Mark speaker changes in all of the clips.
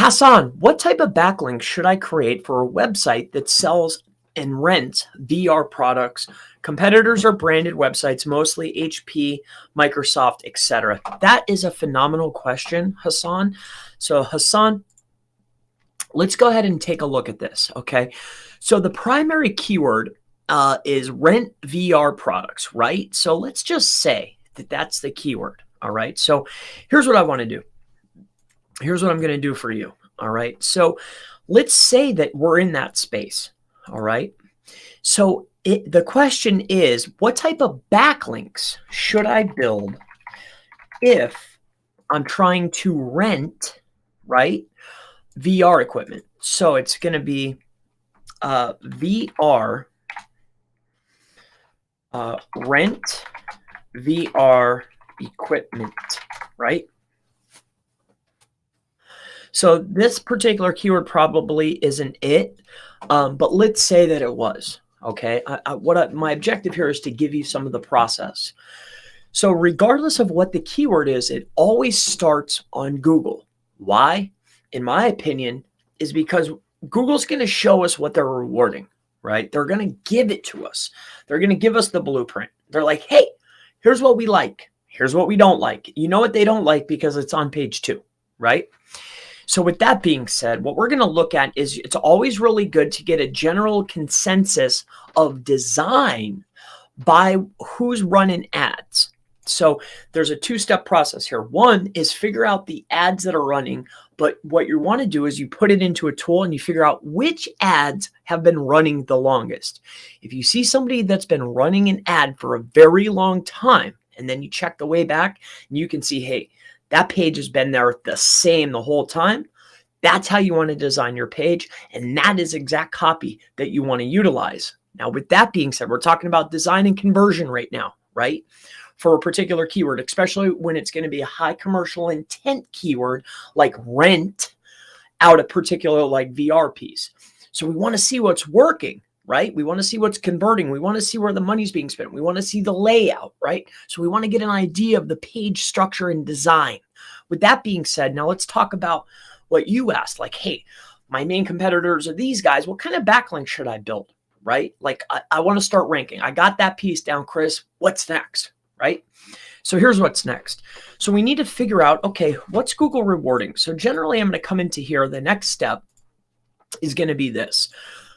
Speaker 1: Hassan, what type of backlink should I create for a website that sells and rents VR products? Competitors are branded websites, mostly HP, Microsoft, etc. That is a phenomenal question, Hassan. So Hassan, let's go ahead and take a look at this, okay? So the primary keyword is rent VR products, right? So let's just say that that's the keyword, all right? So here's what I want to do. Here's what I'm going to do for you. All right. So let's say that we're in that space. All right. So the question is, what type of backlinks should I build if I'm trying to rent, right, VR equipment? So it's going to be VR, rent VR equipment, right? So this particular keyword probably isn't it, but let's say that it was, okay? My objective here is to give you some of the process. So regardless of what the keyword is, it always starts on Google. Why? In my opinion, is because Google's going to show us what they're rewarding, right? They're going to give it to us. They're going to give us the blueprint. They're like, hey, here's what we like. Here's what we don't like. You know what they don't like because it's on page 2, right? So with that being said, what we're going to look at is it's always really good to get a general consensus of design by who's running ads. So there's a 2-step process here. One is figure out the ads that are running, but what you want to do is you put it into a tool and you figure out which ads have been running the longest. If you see somebody that's been running an ad for a very long time, and then you check the way back and you can see, hey, that page has been there the same the whole time. That's how you want to design your page. And that is exact copy that you want to utilize. Now, with that being said, we're talking about design and conversion right now, right? For a particular keyword, especially when it's going to be a high commercial intent keyword like rent out a particular like VR piece. So we want to see what's working, right? We want to see what's converting. We want to see where the money's being spent. We want to see the layout, right? So we want to get an idea of the page structure and design. With that being said, now let's talk about what you asked. Like, hey, my main competitors are these guys. What kind of backlink should I build, right? Like, I want to start ranking. I got that piece down, Chris. What's next, right? So here's what's next. So we need to figure out, okay, what's Google rewarding? So generally, I'm going to come into here. The next step is going to be this.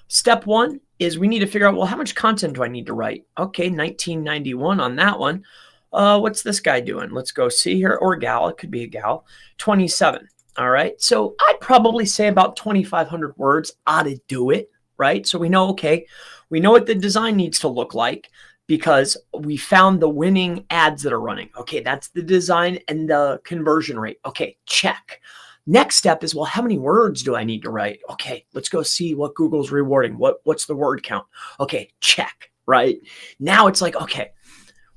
Speaker 1: Step 1 is we need to figure out, well, how much content do I need to write? Okay, 1991 on that one. What's this guy doing? Let's go see here, or gal, it could be a gal, 27. All right, so I'd probably say about 2,500 words ought to do it, right? So we know, okay, we know what the design needs to look like because we found the winning ads that are running. Okay, that's the design and the conversion rate. Okay, check. Next step is, well, how many words do I need to write? Okay, let's go see what Google's rewarding. What's the word count? Okay, check, right? Now it's like, okay,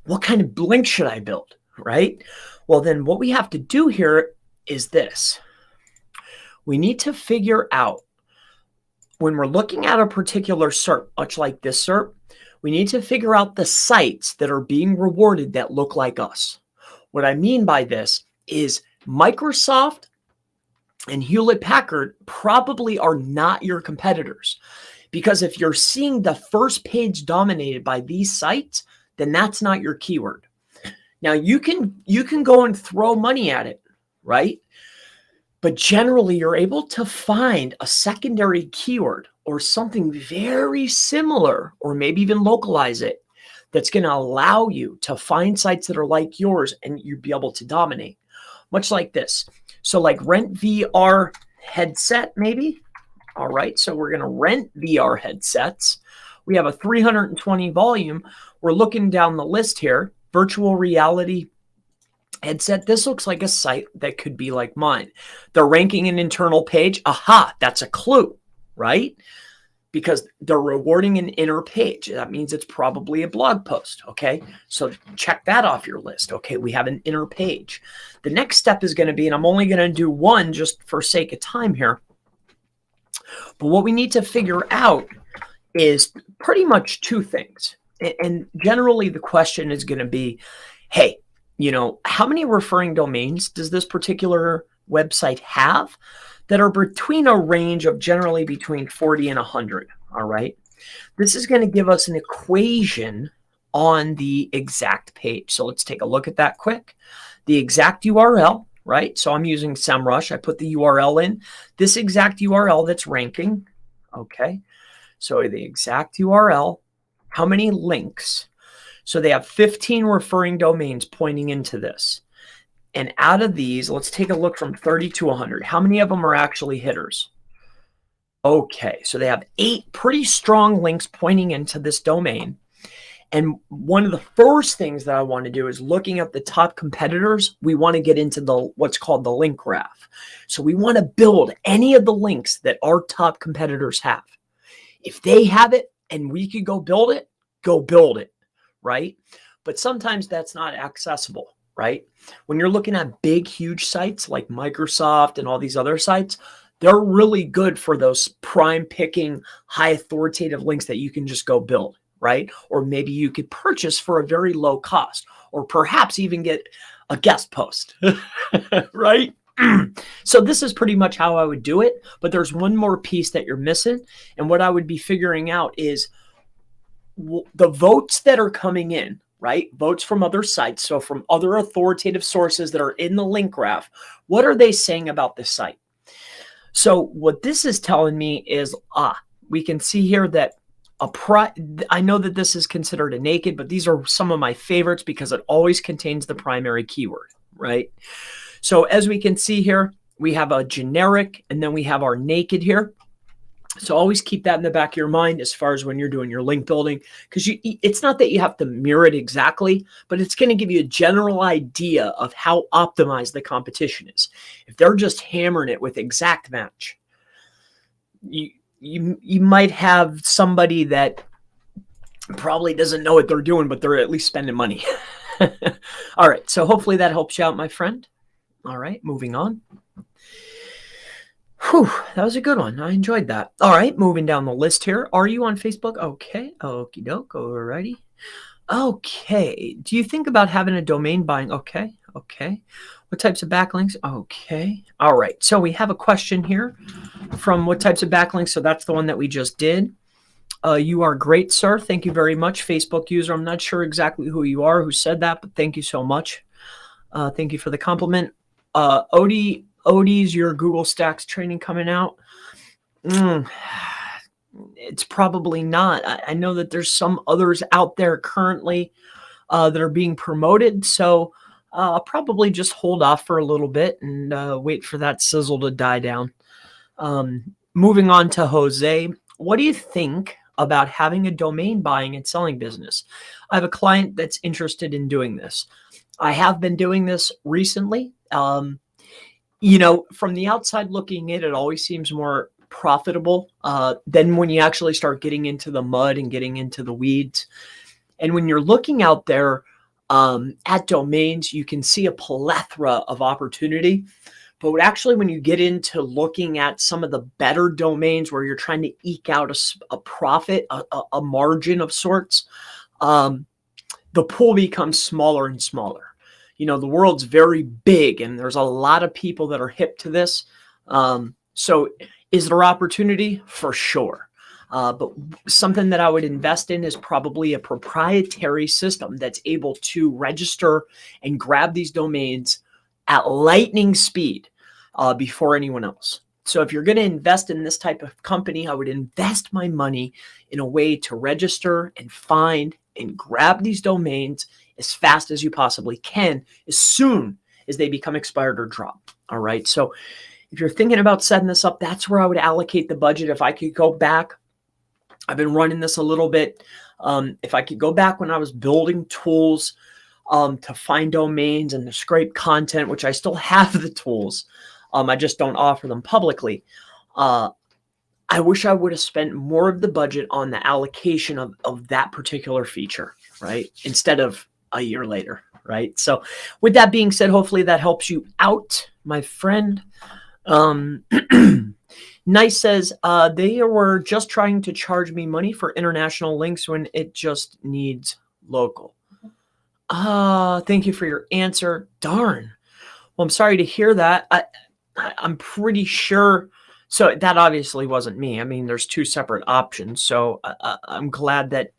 Speaker 1: what kind of link should I build, right? Well, then what we have to do here is this. We need to figure out when we're looking at a particular SERP, much like this SERP, we need to figure out the sites that are being rewarded that look like us. What I mean by this is Microsoft and Hewlett-Packard probably are not your competitors, because if you're seeing the first page dominated by these sites, then that's not your keyword. Now you can go and throw money at it, right? But generally you're able to find a secondary keyword or something very similar, or maybe even localize it, that's going to allow you to find sites that are like yours and you'd be able to dominate. Much like this. So like rent VR headset, maybe. All right, so we're going to rent VR headsets. We have a 320 volume. We're looking down the list here. Virtual reality and said, this looks like a site that could be like mine. They're ranking an internal page. Aha, that's a clue, right? Because they're rewarding an inner page. That means it's probably a blog post. Okay. So check that off your list. Okay. We have an inner page. The next step is going to be, and I'm only going to do one just for sake of time here, but what we need to figure out is pretty much two things. And generally the question is going to be, hey, how many referring domains does this particular website have that are between a range of generally between 40 and 100? All right. This is going to give us an equation on the exact page. So let's take a look at that quick. The exact URL, right? So I'm using SEMrush. I put the URL in. This exact URL that's ranking. Okay. So the exact URL, how many links? So they have 15 referring domains pointing into this. And out of these, let's take a look from 30 to 100. How many of them are actually hitters? Okay, so they have 8 pretty strong links pointing into this domain. And one of the first things that I want to do is looking at the top competitors. We want to get into what's called the link graph. So we want to build any of the links that our top competitors have. If they have it and we could go build it, right? But sometimes that's not accessible, right? When you're looking at big, huge sites like Microsoft and all these other sites, they're really good for those prime picking, high authoritative links that you can just go build, right? Or maybe you could purchase for a very low cost, or perhaps even get a guest post, right? So this is pretty much how I would do it, but there's one more piece that you're missing. And what I would be figuring out is the votes that are coming in, right? Votes from other sites. So from other authoritative sources that are in the link graph, what are they saying about this site? So what this is telling me is, we can see here that I know that this is considered a naked, but these are some of my favorites because it always contains the primary keyword, right? So as we can see here, we have a generic and then we have our naked here. So always keep that in the back of your mind as far as when you're doing your link building, because it's not that you have to mirror it exactly, but it's going to give you a general idea of how optimized the competition is. If they're just hammering it with exact match, you might have somebody that probably doesn't know what they're doing, but they're at least spending money. All right. So hopefully that helps you out, my friend. All right. Moving on. Whew, that was a good one. I enjoyed that. All right, moving down the list here. Are you on Facebook? Okay, okie doke, alrighty. Okay, do you think about having a domain buying? Okay. What types of backlinks? Okay, all right. So we have a question here from what types of backlinks. So that's the one that we just did. You are great, sir. Thank you very much, Facebook user. I'm not sure exactly who you are, who said that, but thank you so much. Thank you for the compliment. Odie's your Google Stacks training coming out? It's probably not. I know that there's some others out there currently that are being promoted. So I'll probably just hold off for a little bit and wait for that sizzle to die down. Moving on to Jose. What do you think about having a domain buying and selling business? I have a client that's interested in doing this. I have been doing this recently. From the outside looking in, it always seems more profitable than when you actually start getting into the mud and getting into the weeds. And when you're looking out there at domains, you can see a plethora of opportunity. But actually, when you get into looking at some of the better domains where you're trying to eke out a profit, a margin of sorts, the pool becomes smaller and smaller. The world's very big and there's a lot of people that are hip to this. So is there opportunity? For sure. But something that I would invest in is probably a proprietary system that's able to register and grab these domains at lightning speed before anyone else. So if you're going to invest in this type of company, I would invest my money in a way to register and find and grab these domains as fast as you possibly can, as soon as they become expired or drop. All right. So if you're thinking about setting this up, that's where I would allocate the budget. If I could go back, I've been running this a little bit. If I could go back when I was building tools, to find domains and to scrape content, which I still have the tools. I just don't offer them publicly. I wish I would have spent more of the budget on the allocation of that particular feature, right? Instead of a year later, right? So with that being said, hopefully that helps you out, my friend. Nice says, they were just trying to charge me money for international links when it just needs local. Thank you for your answer. Darn. Well, I'm sorry to hear that. I'm pretty sure. So that obviously wasn't me. I mean, there's two separate options. So I'm glad that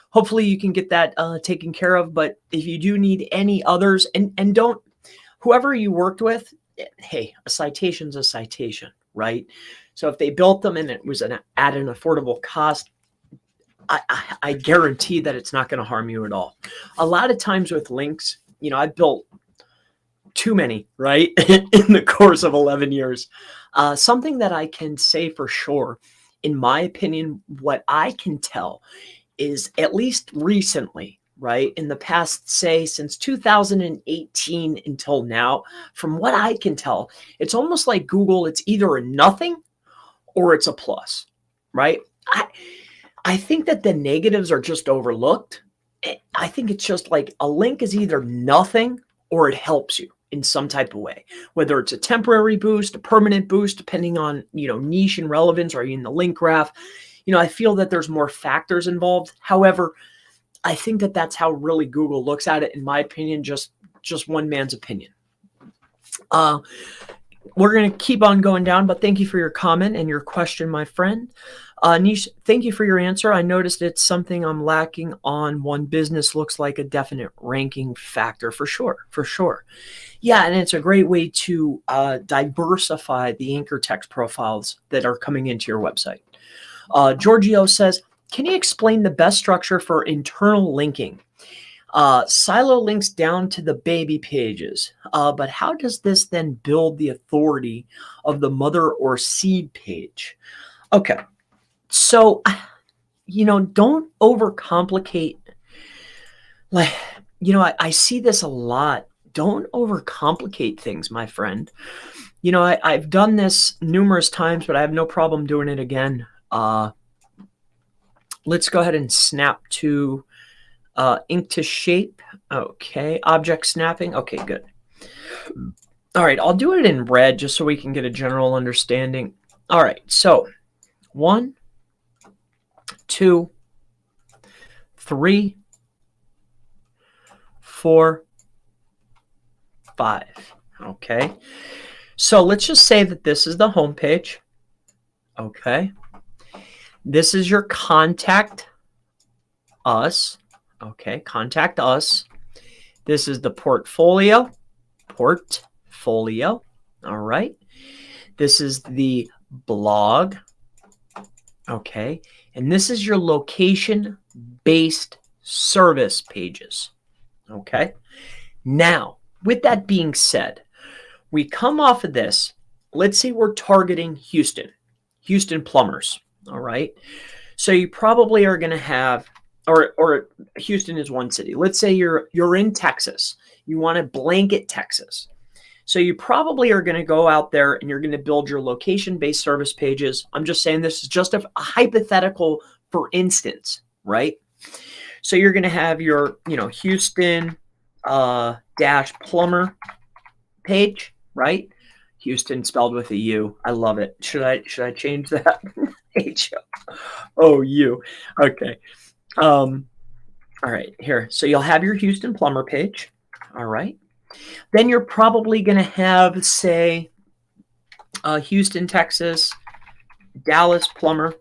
Speaker 1: hopefully you can get that taken care of. But if you do need any others, and don't, whoever you worked with, hey, a citation's a citation, right? So if they built them and it was at an affordable cost, I guarantee that it's not going to harm you at all. A lot of times with links, I built too many, right? In the course of 11 years. Something that I can say for sure, in my opinion, what I can tell is, at least recently, right? In the past, say, since 2018 until now, from what I can tell, it's almost like Google, it's either a nothing or it's a plus, right? I think that the negatives are just overlooked. I think it's just like a link is either nothing or it helps you in some type of way, whether it's a temporary boost, a permanent boost, depending on, niche and relevance. Are you in the link graph? I feel that there's more factors involved. However, I think that that's how really Google looks at it, in my opinion, just one man's opinion. We're going to keep on going down, but thank you for your comment and your question, my friend. Nish, thank you for your answer. I noticed it's something I'm lacking on. One business looks like a definite ranking factor, for sure. Yeah, and it's a great way to diversify the anchor text profiles that are coming into your website. Giorgio says, can you explain the best structure for internal linking? Silo links down to the baby pages, but how does this then build the authority of the mother or seed page? Okay, so, don't overcomplicate. Like, I see this a lot. Don't overcomplicate things, my friend. I've done this numerous times, but I have no problem doing it again. Let's go ahead and snap to ink to shape. Okay. Object snapping. Okay, good. All right. I'll do it in red just so we can get a general understanding. All right. So 1, 2, 3, 4, 5. Okay. So let's just say that this is the home page. Okay. This is your contact us. Okay. Contact us. This is the portfolio. All right. This is the blog. Okay. And this is your location-based service pages. Okay. Now, with that being said, we come off of this. Let's say we're targeting Houston plumbers. All right. So you probably are going to have, or Houston is one city. Let's say you're in Texas. You want to blanket Texas. So you probably are going to go out there and you're going to build your location-based service pages. I'm just saying this is just a hypothetical, for instance, right? So you're going to have your, Houston dash plumber page, right? Houston spelled with a U. I love it. Should I change that? H-O-U. Okay. All right, here. So you'll have your Houston plumber page. All right. Then you're probably going to have, say, Houston, Texas, Dallas plumber.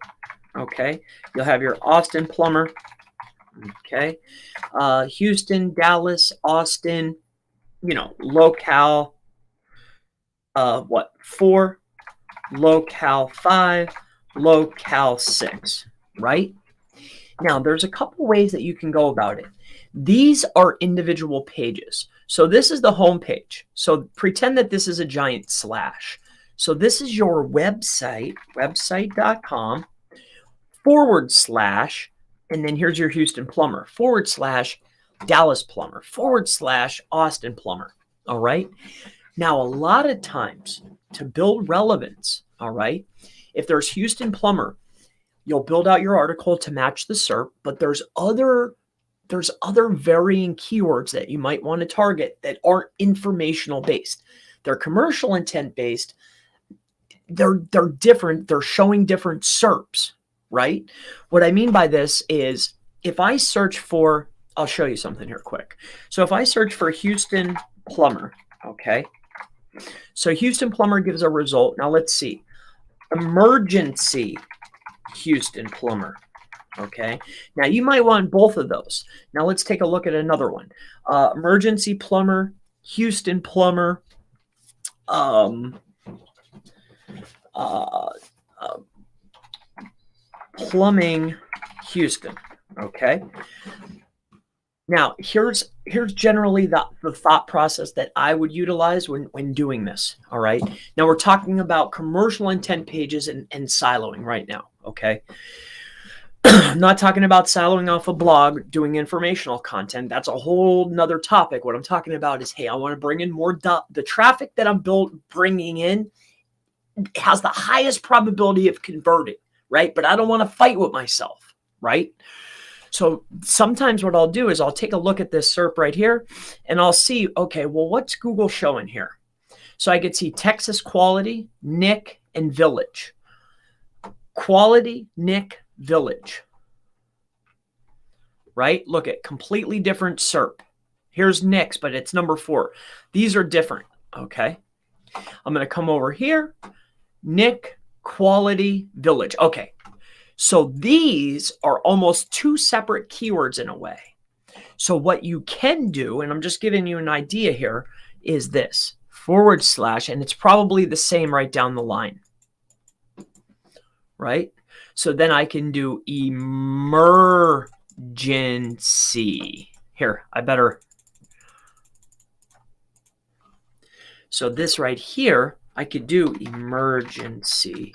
Speaker 1: Okay. You'll have your Austin plumber. Okay. Houston, Dallas, Austin, locale, 4, locale 5, locale 6, right? Now, there's a couple ways that you can go about it. These are individual pages. So this is the home page. So pretend that this is a giant slash. So this is your website, website.com / and then here's your Houston plumber / Dallas plumber / Austin plumber. All right. Now, a lot of times to build relevance, all right, if there's Houston plumber, you'll build out your article to match the SERP, but there's other varying keywords that you might want to target that aren't informational based. They're commercial intent based. They're different. They're showing different SERPs, right? What I mean by this is if I search for, I'll show you something here quick. So if I search for Houston plumber, okay. So Houston plumber gives a result. Now let's see. Emergency Houston plumber. Okay. Now you might want both of those. Now let's take a look at another one. Emergency plumber, Houston plumber, plumbing Houston. Okay. Now here's generally the thought process that I would utilize when doing this. All right. Now we're talking about commercial intent pages and siloing right now. Okay. I'm not talking about siloing off a blog, doing informational content. That's a whole nother topic. What I'm talking about is, hey, I want to bring in more the traffic that I'm bringing in has the highest probability of converting, right? But I don't want to fight with myself, right? So sometimes what I'll do is I'll take a look at this SERP right here and I'll see, okay, well, what's Google showing here? So I could see Texas quality, Nick, and village. Quality, Nick, village. Right? Look at completely different SERP. Here's Nick's, but it's number 4. These are different. Okay. I'm going to come over here. Nick, quality, village. Okay. So these are almost 2 separate keywords in a way. So what you can do, and I'm just giving you an idea here, is this / and it's probably the same right down the line. Right? So then I can do emergency. Here, I better. So this right here, I could do emergency.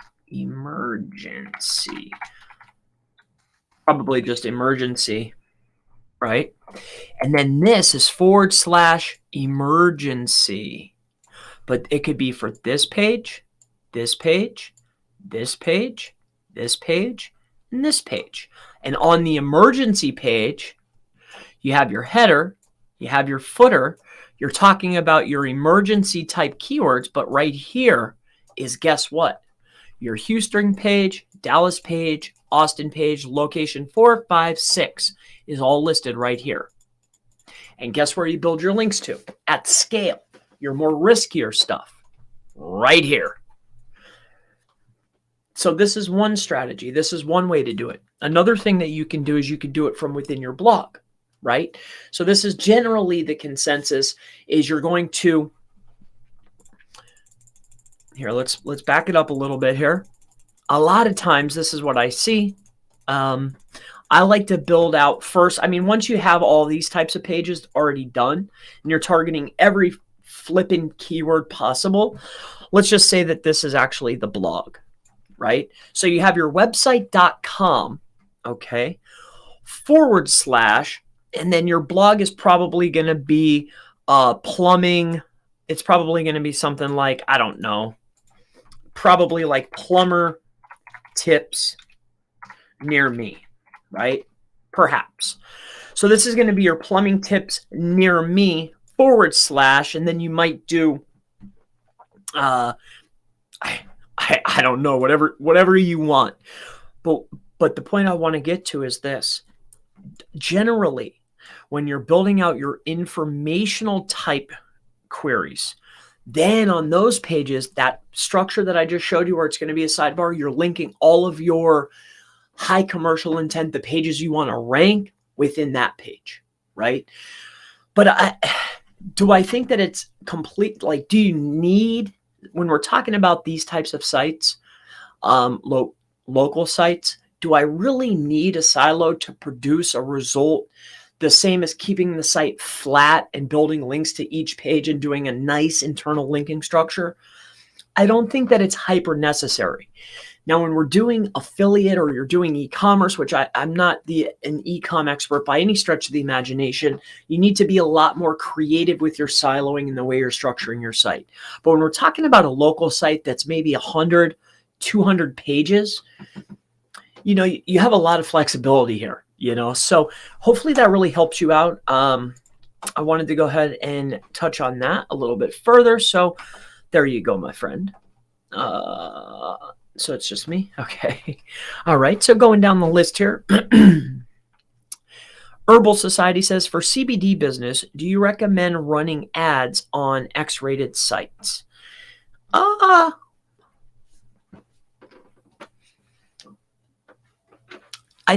Speaker 1: Probably just emergency, right? And then this is / emergency. But it could be for this page, this page, this page, this page, and this page. And on the emergency page, you have your header, you have your footer, you're talking about your emergency type keywords, but right here is, guess what? Your Houston page, Dallas page, Austin page, location 4, 5, 6 is all listed right here. And guess where you build your links to? At scale, your more riskier stuff right here. So this is one strategy. This is one way to do it. Another thing that you can do is you can do it from within your blog, right? So this is generally the consensus is you're going to, here, let's back it up a little bit here. A lot of times this is what I see. I like to build out first. I mean, once you have all these types of pages already done and you're targeting every flipping keyword possible, let's just say that this is actually the blog. Right? So you have your website.com, okay, / and then your blog is probably going to be plumbing. It's probably going to be something like, I don't know, probably like plumber tips near me, right? Perhaps. So this is going to be your plumbing tips near me / and then you might do, I don't know, whatever you want. But the point I want to get to is this. Generally, when you're building out your informational type queries, then on those pages, that structure that I just showed you where it's going to be a sidebar, you're linking all of your high commercial intent, the pages you want to rank within that page, right? But do I think that it's complete? Like, do you need, when we're talking about these types of sites, local sites, do I really need a silo to produce a result the same as keeping the site flat and building links to each page and doing a nice internal linking structure? I don't think that it's hyper necessary. Now, when we're doing affiliate or you're doing e-commerce, which I'm not an e-com expert by any stretch of the imagination, you need to be a lot more creative with your siloing and the way you're structuring your site. But when we're talking about a local site that's maybe 100, 200 pages, you have a lot of flexibility here, so hopefully that really helps you out. I wanted to go ahead and touch on that a little bit further. So there you go, my friend. So it's just me. Okay. All right. So going down the list here, Herbal Society says, for CBD business, do you recommend running ads on X-rated sites? I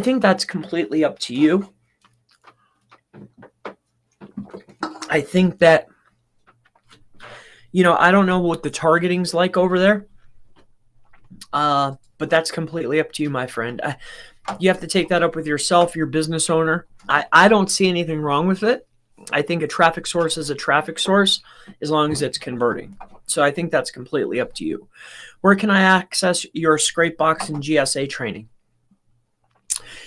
Speaker 1: think that's completely up to you. I think that, I don't know what the targeting's like over there, but that's completely up to you, my friend. You have to take that up with yourself, your business owner. I don't see anything wrong with it. I think a traffic source is a traffic source as long as it's converting. So I think that's completely up to you. Where can I access your Scrapebox and GSA training?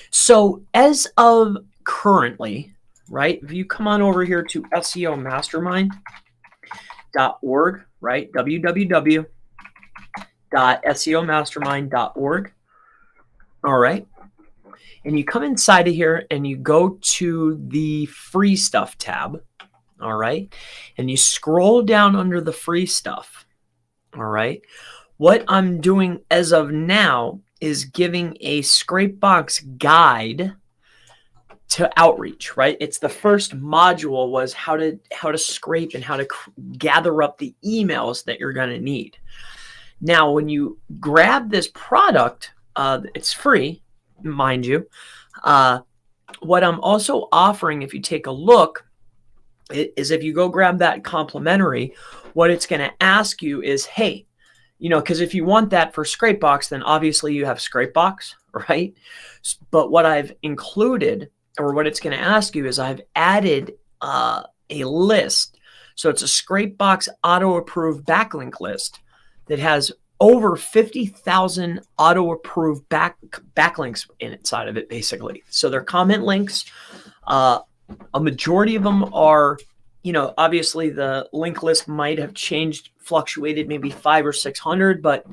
Speaker 1: So as of currently, right, if you come on over here to SEOmastermind.org, right, www.seomastermind.org, all right, and you come inside of here and you go to the free stuff tab, all right, and you scroll down under the free stuff, all right. What I'm doing as of now is giving a Scrapebox guide to outreach, right? It's the first module was how to scrape and how to gather up the emails that you're going to need. Now, when you grab this product, it's free, mind you. What I'm also offering, if you take a look, is if you go grab that complimentary, what it's going to ask you is, hey, because if you want that for Scrapebox, then obviously you have Scrapebox, right? But what I've included, or what it's going to ask you, is I've added a list. So it's a Scrapebox auto-approved backlink list that has over 50,000 auto-approved backlinks inside of it, basically. So they're comment links. A majority of them are, obviously the link list might have changed, fluctuated maybe 500 or 600, but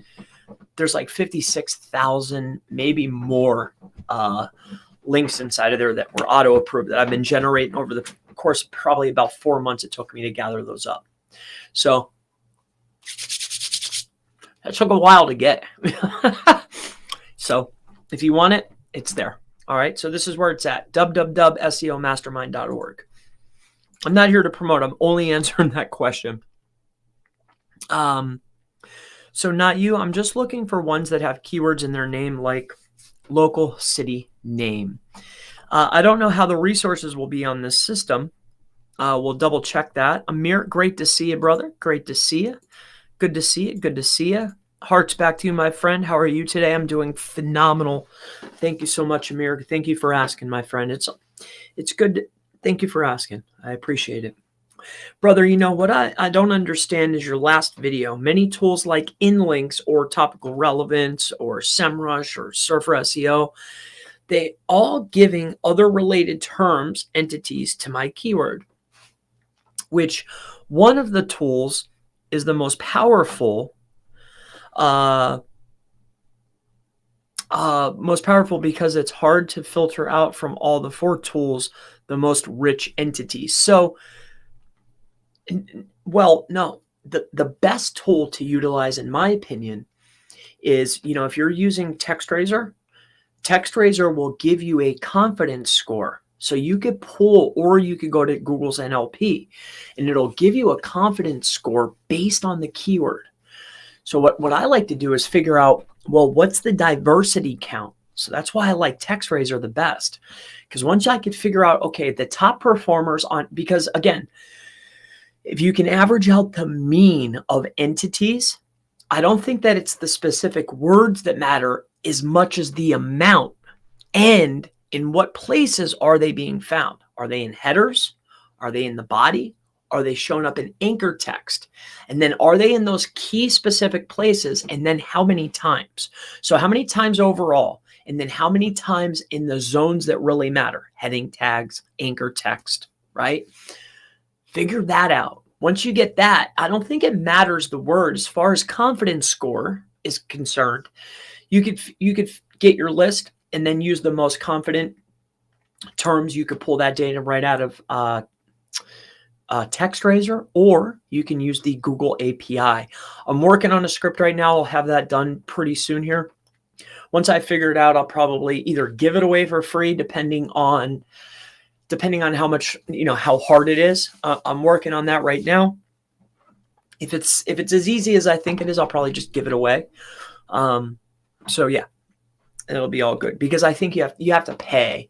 Speaker 1: there's like 56,000, maybe more links inside of there that were auto approved that I've been generating over the course of probably about 4 months. It took me to gather those up. So that took a while to get. So if you want it, it's there. All right. So this is where it's at, www.seomastermind.org. I'm not here to promote. I'm only answering that question. So not you. I'm just looking for ones that have keywords in their name, like local city name. I don't know how the resources will be on this system. We'll double check that. Amir, great to see you, brother. Great to see you. Good to see you. Good to see you. Hearts back to you, my friend. How are you today? I'm doing phenomenal. Thank you so much, Amir. Thank you for asking, my friend. It's good. Thank you for asking. I appreciate it. Brother, what I don't understand is your last video. Many tools like InLinks or Topical Relevance or SEMrush or Surfer SEO, they all giving other related terms, entities to my keyword, which one of the tools is the most powerful, because it's hard to filter out from all the 4 tools the most rich entities. So, well, no, the best tool to utilize, in my opinion, is, if you're using TextRaiser will give you a confidence score. So you could pull, or you could go to Google's NLP, and it'll give you a confidence score based on the keyword. So what I like to do is figure out, well, what's the diversity count? So that's why I like TextRaiser the best. Because once I could figure out, okay, the top performers because again, if you can average out the mean of entities, I don't think that it's the specific words that matter as much as the amount and in what places are they being found. Are they in headers? Are they in the body? Are they showing up in anchor text? And then are they in those key specific places? And then how many times? So how many times overall? And then how many times in the zones that really matter? Heading tags, anchor text, right? Figure that out. Once you get that, I don't think it matters the word as far as confidence score is concerned. You could get your list and then use the most confident terms. You could pull that data right out of TextRaiser, or you can use the Google API. I'm working on a script right now. I'll have that done pretty soon here. Once I figure it out, I'll probably either give it away for free, depending on how much, how hard it is. I'm working on that right now. If it's as easy as I think it is, I'll probably just give it away. So yeah, it'll be all good, because I think you have to pay